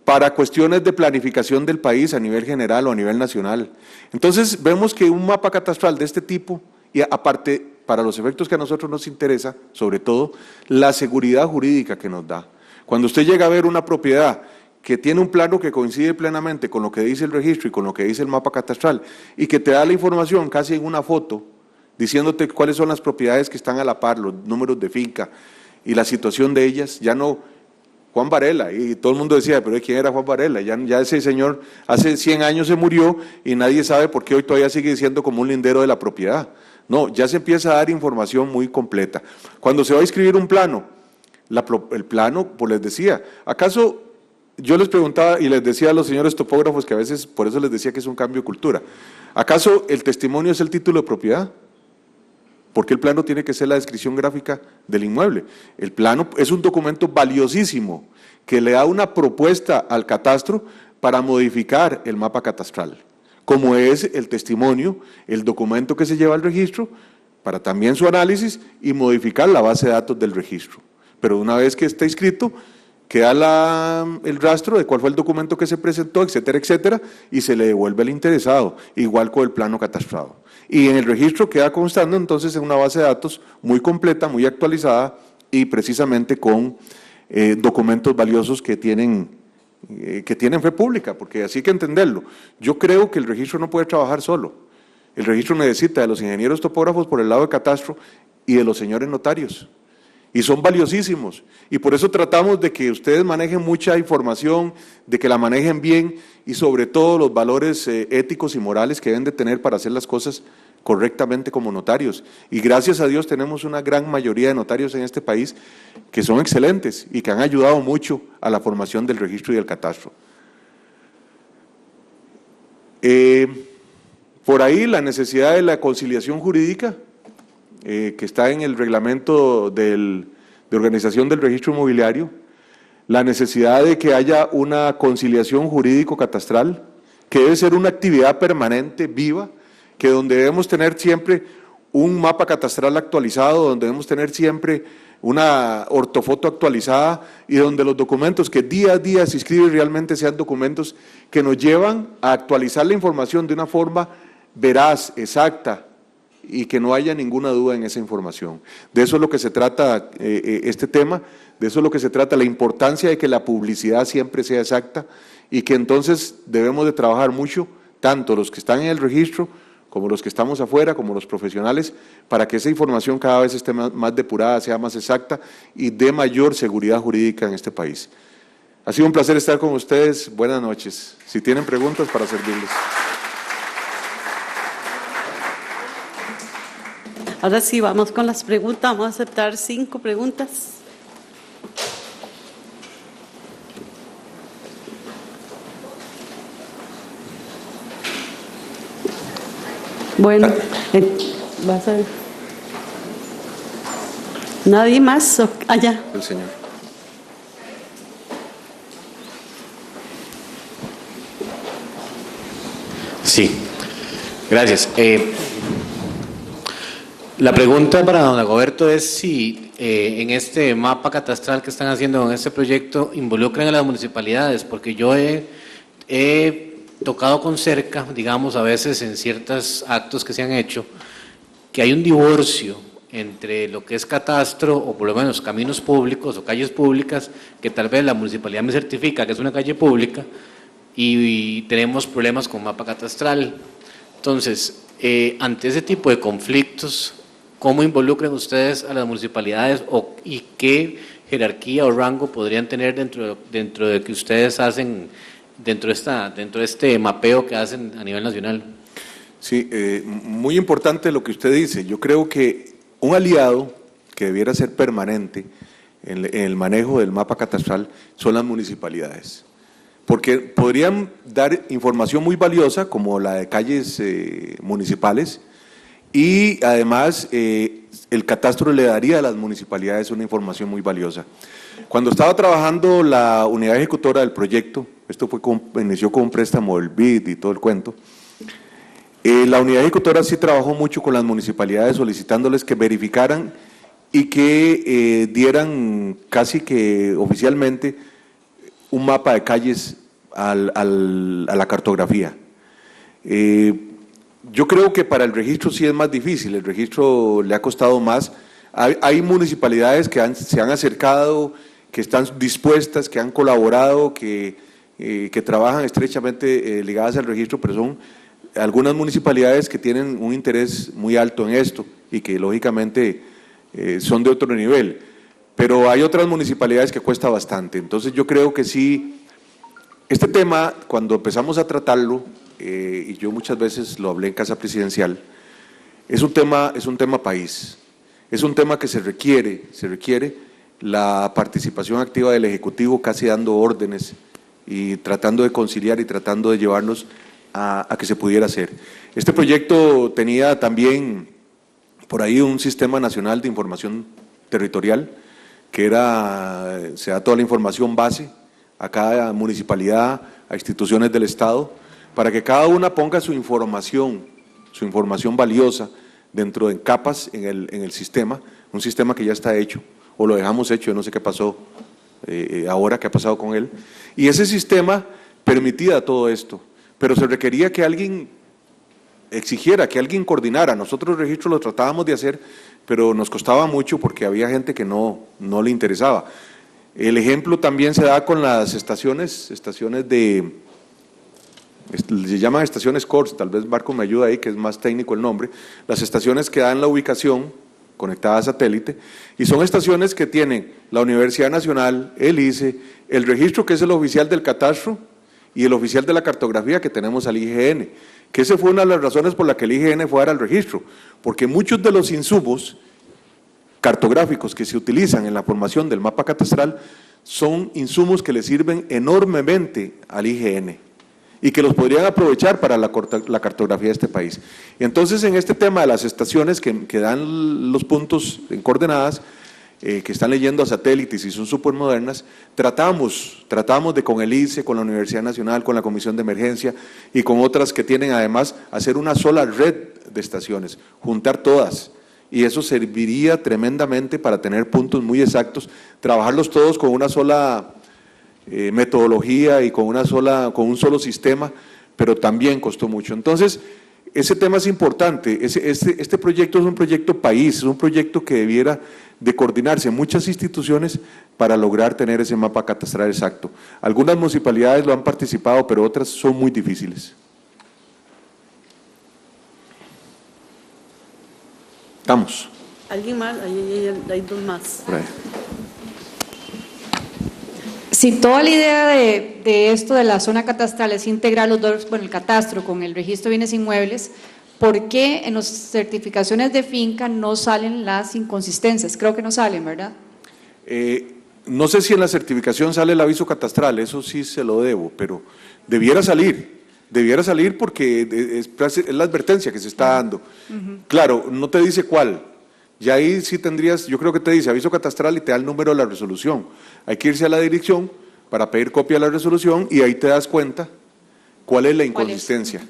para cuestiones de planificación del país a nivel general o a nivel nacional. Entonces vemos que un mapa catastral de este tipo, y aparte, para los efectos que a nosotros nos interesa, sobre todo, la seguridad jurídica que nos da. Cuando usted llega a ver una propiedad que tiene un plano que coincide plenamente con lo que dice el registro y con lo que dice el mapa catastral, y que te da la información casi en una foto diciéndote cuáles son las propiedades que están a la par, los números de finca y la situación de ellas. Ya no Juan Varela, y todo el mundo decía, pero ¿quién era Juan Varela? Ya ese señor hace 100 años se murió y nadie sabe por qué hoy todavía sigue siendo como un lindero de la propiedad. No, ya se empieza a dar información muy completa. Cuando se va a escribir un plano, el plano, pues les decía, ¿acaso yo les preguntaba y les decía a los señores topógrafos que a veces, por eso les decía que es un cambio de cultura, ¿acaso el testimonio es el título de propiedad? Porque el plano tiene que ser la descripción gráfica del inmueble. El plano es un documento valiosísimo que le da una propuesta al catastro para modificar el mapa catastral, como es el testimonio, el documento que se lleva al registro, para también su análisis y modificar la base de datos del registro. Pero una vez que está inscrito, queda el rastro de cuál fue el documento que se presentó, etcétera, etcétera, y se le devuelve al interesado, igual con el plano catastrado. Y en el registro queda constando entonces en una base de datos muy completa, muy actualizada y precisamente con documentos valiosos que tienen fe pública, porque así hay que entenderlo. Yo creo que el registro no puede trabajar solo. El registro necesita de los ingenieros topógrafos por el lado de catastro y de los señores notarios. Y son valiosísimos, y por eso tratamos de que ustedes manejen mucha información, de que la manejen bien, y sobre todo los valores éticos y morales que deben de tener para hacer las cosas correctamente como notarios. Y gracias a Dios tenemos una gran mayoría de notarios en este país que son excelentes y que han ayudado mucho a la formación del registro y del catastro. Por ahí la necesidad de la conciliación jurídica, que está en el reglamento de organización del registro inmobiliario, la necesidad de que haya una conciliación jurídico-catastral, que debe ser una actividad permanente, viva, que donde debemos tener siempre un mapa catastral actualizado, donde debemos tener siempre una ortofoto actualizada y donde los documentos que día a día se inscriben realmente sean documentos que nos llevan a actualizar la información de una forma veraz, exacta, y que no haya ninguna duda en esa información. De eso es lo que se trata este tema, de eso es lo que se trata, la importancia de que la publicidad siempre sea exacta y que entonces debemos de trabajar mucho, tanto los que están en el registro, como los que estamos afuera, como los profesionales, para que esa información cada vez esté más depurada, sea más exacta y dé mayor seguridad jurídica en este país. Ha sido un placer estar con ustedes, buenas noches. Si tienen preguntas, para servirles. Ahora sí, vamos con las preguntas. Vamos a aceptar 5 preguntas. Bueno, vas a ver. ¿Nadie más? Allá. El señor. Sí, gracias. La pregunta para don Dagoberto es si en este mapa catastral que están haciendo en este proyecto involucran a las municipalidades, porque yo he tocado con cerca, digamos, a veces en ciertos actos que se han hecho, que hay un divorcio entre lo que es catastro o por lo menos caminos públicos o calles públicas, que tal vez la municipalidad me certifica que es una calle pública y tenemos problemas con mapa catastral. Entonces, ante ese tipo de conflictos, ¿cómo involucran ustedes a las municipalidades y qué jerarquía o rango podrían tener dentro de que ustedes hacen dentro de este mapeo que hacen a nivel nacional? Sí, muy importante lo que usted dice. Yo creo que un aliado que debiera ser permanente en el manejo del mapa catastral son las municipalidades, porque podrían dar información muy valiosa como la de calles municipales y además el catastro le daría a las municipalidades una información muy valiosa. Cuando estaba trabajando la unidad ejecutora del proyecto, esto inició con un préstamo del BID y todo el cuento, la unidad ejecutora sí trabajó mucho con las municipalidades solicitándoles que verificaran y que dieran casi que oficialmente un mapa de calles a la cartografía. Yo creo que para el registro sí es más difícil, el registro le ha costado más. Hay municipalidades que se han acercado, que están dispuestas, que han colaborado, que trabajan estrechamente ligadas al registro, pero son algunas municipalidades que tienen un interés muy alto en esto y que lógicamente son de otro nivel, pero hay otras municipalidades que cuesta bastante. Entonces yo creo que sí, este tema, cuando empezamos a tratarlo, y yo muchas veces lo hablé en Casa Presidencial, es un tema país, es un tema que se requiere la participación activa del Ejecutivo, casi dando órdenes y tratando de conciliar y tratando de llevarnos a que se pudiera hacer. Este proyecto tenía también por ahí un sistema nacional de información territorial, que se da toda la información base a cada municipalidad, a instituciones del Estado, para que cada una ponga su información valiosa dentro de capas en el sistema, un sistema que ya está hecho, o lo dejamos hecho, yo no sé qué pasó ahora, qué ha pasado con él, y ese sistema permitía todo esto, pero se requería que alguien exigiera, que alguien coordinara. Nosotros el registro lo tratábamos de hacer, pero nos costaba mucho porque había gente que no le interesaba. El ejemplo también se da con las estaciones de, se llaman estaciones CORS, tal vez Marco me ayuda ahí, que es más técnico el nombre, las estaciones que dan la ubicación conectada a satélite, y son estaciones que tienen la Universidad Nacional, el ICE, el registro que es el oficial del catastro y el oficial de la cartografía que tenemos al IGN, que esa fue una de las razones por la que el IGN fue a dar al registro, porque muchos de los insumos cartográficos que se utilizan en la formación del mapa catastral son insumos que le sirven enormemente al IGN y que los podrían aprovechar para la cartografía de este país. Y entonces, en este tema de las estaciones que dan los puntos en coordenadas, que están leyendo a satélites y son súper modernas, tratamos de con el ICE, con la Universidad Nacional, con la Comisión de Emergencia y con otras que tienen además, hacer una sola red de estaciones, juntar todas, y eso serviría tremendamente para tener puntos muy exactos, trabajarlos todos con una sola metodología y con un solo sistema, pero también costó mucho. Entonces, ese tema es importante. Este proyecto es un proyecto país, es un proyecto que debiera de coordinarse muchas instituciones para lograr tener ese mapa catastral exacto. Algunas municipalidades lo han participado, pero otras son muy difíciles. Vamos. ¿Alguien más? Hay dos más. Si toda la idea de esto de la zona catastral es integrar los dos, bueno, el catastro con el registro de bienes inmuebles, ¿por qué en las certificaciones de finca no salen las inconsistencias? Creo que no salen, ¿verdad? No sé si en la certificación sale el aviso catastral, eso sí se lo debo, pero debiera salir porque es la advertencia que se está dando. Claro, no te dice cuál, ya ahí sí tendrías, yo creo que te dice aviso catastral y te da el número de la resolución. Hay que irse a la dirección para pedir copia de la resolución y ahí te das cuenta cuál es la inconsistencia.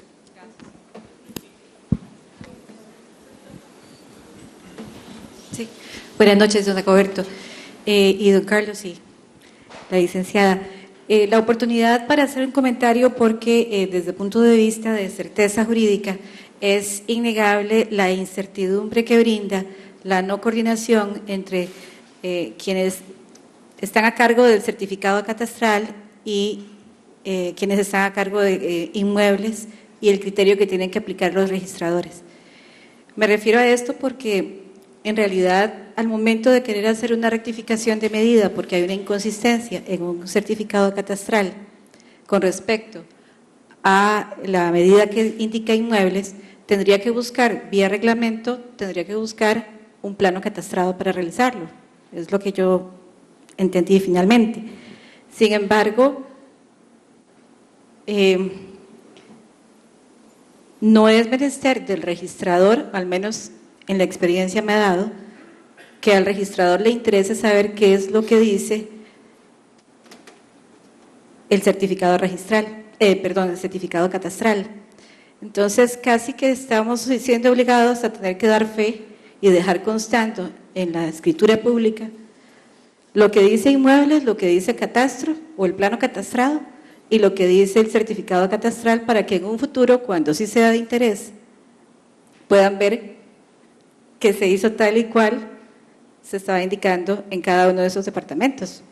Sí. Buenas noches, don Dagoberto y don Carlos y la licenciada. La oportunidad para hacer un comentario porque desde el punto de vista de certeza jurídica es innegable la incertidumbre que brinda la no coordinación entre quienes están a cargo del certificado catastral y quienes están a cargo de inmuebles y el criterio que tienen que aplicar los registradores. Me refiero a esto porque en realidad al momento de querer hacer una rectificación de medida porque hay una inconsistencia en un certificado catastral con respecto a la medida que indica inmuebles, tendría que buscar vía reglamento, tendría que buscar un plano catastrado para realizarlo. Es lo que yo entendí finalmente. Sin embargo, no es menester del registrador, al menos en la experiencia me ha dado, que al registrador le interese saber qué es lo que dice el certificado registral, el certificado catastral. Entonces, casi que estamos siendo obligados a tener que dar fe y dejar constante en la escritura pública lo que dice inmuebles, lo que dice catastro o el plano catastrado y lo que dice el certificado catastral para que en un futuro, cuando sí sea de interés, puedan ver que se hizo tal y cual se estaba indicando en cada uno de esos departamentos.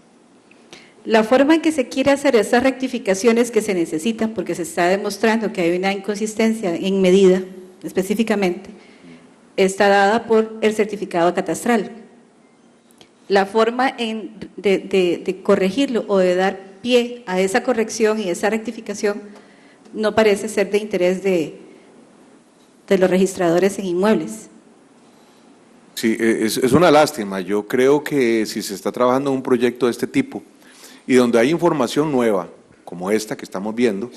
La forma en que se quiere hacer estas rectificaciones que se necesitan, porque se está demostrando que hay una inconsistencia en medida específicamente, está dada por el certificado catastral. La forma de corregirlo o de dar pie a esa corrección y esa rectificación no parece ser de interés de los registradores en inmuebles. Sí, es una lástima. Yo creo que si se está trabajando en un proyecto de este tipo y donde hay información nueva, como esta que estamos viendo,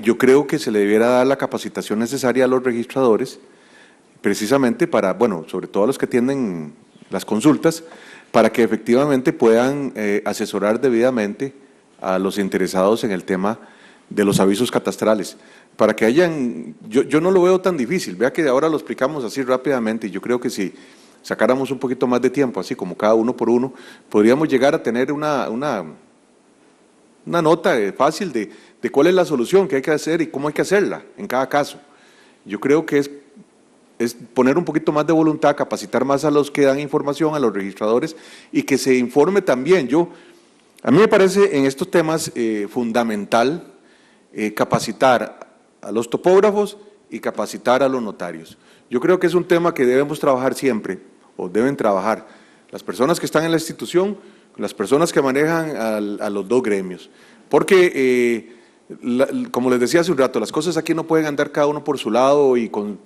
yo creo que se le debiera dar la capacitación necesaria a los registradores, precisamente para, bueno, sobre todo a los que atienden las consultas, para que efectivamente puedan asesorar debidamente a los interesados en el tema de los avisos catastrales, para que hayan, yo no lo veo tan difícil, vea que ahora lo explicamos así rápidamente, y yo creo que si sacáramos un poquito más de tiempo, así como cada uno por uno, podríamos llegar a tener una nota fácil de cuál es la solución que hay que hacer y cómo hay que hacerla en cada caso. Yo creo que es poner un poquito más de voluntad, capacitar más a los que dan información, a los registradores, y que se informe también. A mí me parece en estos temas fundamental capacitar a los topógrafos y capacitar a los notarios. Yo creo que es un tema que debemos trabajar siempre, o deben trabajar las personas que están en la institución, las personas que manejan a los dos gremios. Porque, como les decía hace un rato, las cosas aquí no pueden andar cada uno por su lado y con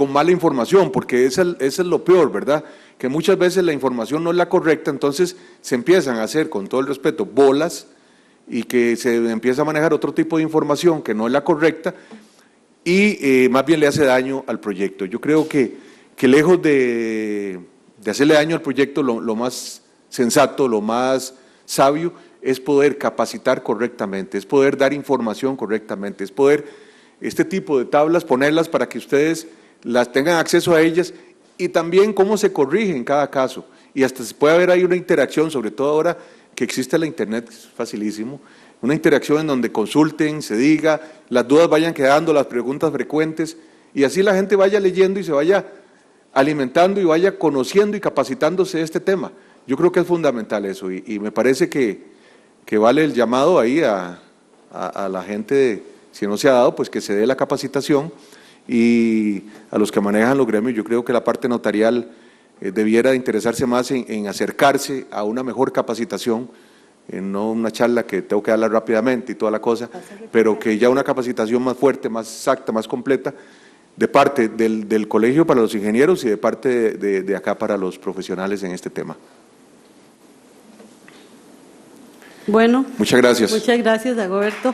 mala información, porque eso es lo peor, ¿verdad? Que muchas veces la información no es la correcta, entonces se empiezan a hacer, con todo el respeto, bolas, y que se empieza a manejar otro tipo de información que no es la correcta y más bien le hace daño al proyecto. Yo creo que lejos de hacerle daño al proyecto, lo más sensato, lo más sabio es poder capacitar correctamente, es poder dar información correctamente, es poder este tipo de tablas ponerlas para que ustedes las tengan acceso a ellas y también cómo se corrige en cada caso. Y hasta se puede haber ahí una interacción, sobre todo ahora que existe la internet, es facilísimo, una interacción en donde consulten, se diga, las dudas vayan quedando, las preguntas frecuentes, y así la gente vaya leyendo y se vaya alimentando y vaya conociendo y capacitándose de este tema. Yo creo que es fundamental eso, y me parece que vale el llamado ahí a la gente, si no se ha dado, pues que se dé la capacitación, y a los que manejan los gremios, yo creo que la parte notarial debiera interesarse más en acercarse a una mejor capacitación, no una charla que tengo que darla rápidamente y toda la cosa, pero que ya una capacitación más fuerte, más exacta, más completa, de parte del colegio para los ingenieros y de parte de acá para los profesionales en este tema. Bueno. Muchas gracias. Muchas gracias, Dagoberto.